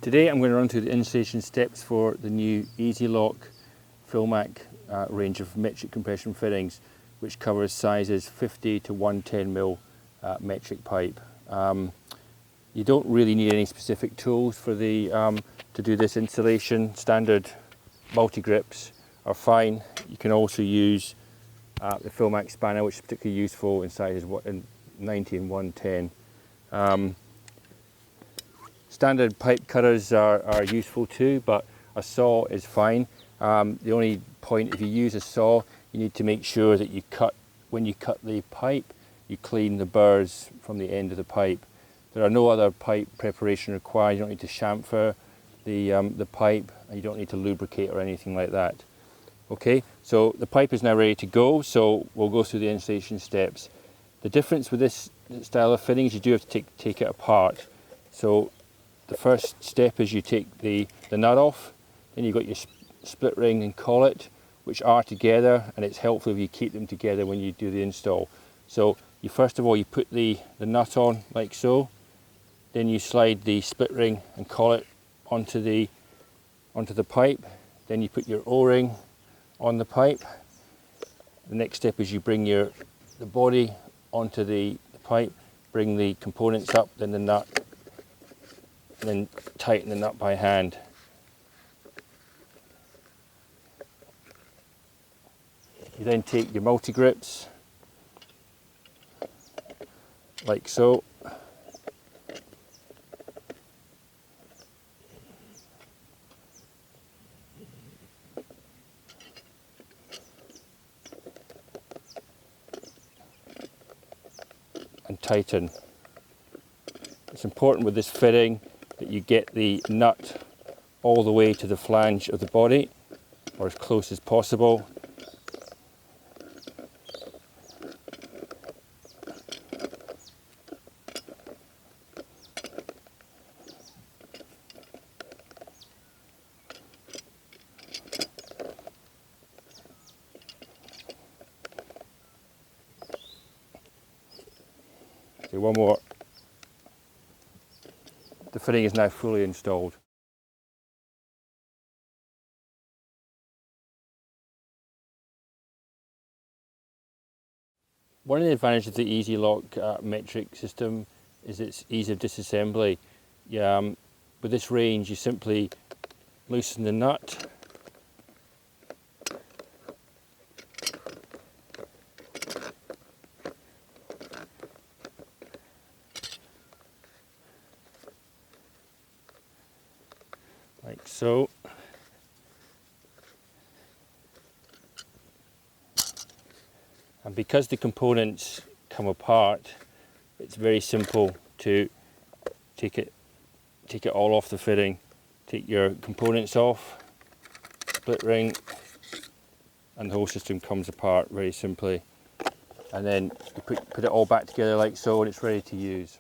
Today I'm going to run through the installation steps for the new EasyLOK Philmac range of metric compression fittings, which covers sizes 50 to 110mm metric pipe. You don't really need any specific tools for to do this installation. Standard multi-grips are fine. You can also use the Philmac spanner, which is particularly useful in sizes 90 and 110. Standard pipe cutters are useful too, but a saw is fine. The only point, if you use a saw, you need to make sure that when you cut the pipe, you clean the burrs from the end of the pipe. There are no other pipe preparation required. You don't need to chamfer the pipe, and you don't need to lubricate or anything like that. Okay, so the pipe is now ready to go, so we'll go through the installation steps. The difference with this style of fitting is you do have to take it apart. So the first step is you take the nut off, then you've got your split ring and collet, which are together, and it's helpful if you keep them together when you do the install. So first of all you put the nut on like so, then you slide the split ring and collet onto the pipe, then you put your O-ring on the pipe. The next step is you bring the body onto the pipe, bring the components up, then the nut, and then tighten the nut by hand. You then take your multi-grips, like so, and tighten. It's important with this fitting that you get the nut all the way to the flange of the body, or as close as possible. Okay, one more. The fitting is now fully installed. One of the advantages of the EasyLOK metric system is its ease of disassembly. With this range, you simply loosen the nut, like so. And because the components come apart, it's very simple to take it all off the fitting. Take your components off, split ring, and the whole system comes apart very simply. And then you put it all back together like so, and it's ready to use.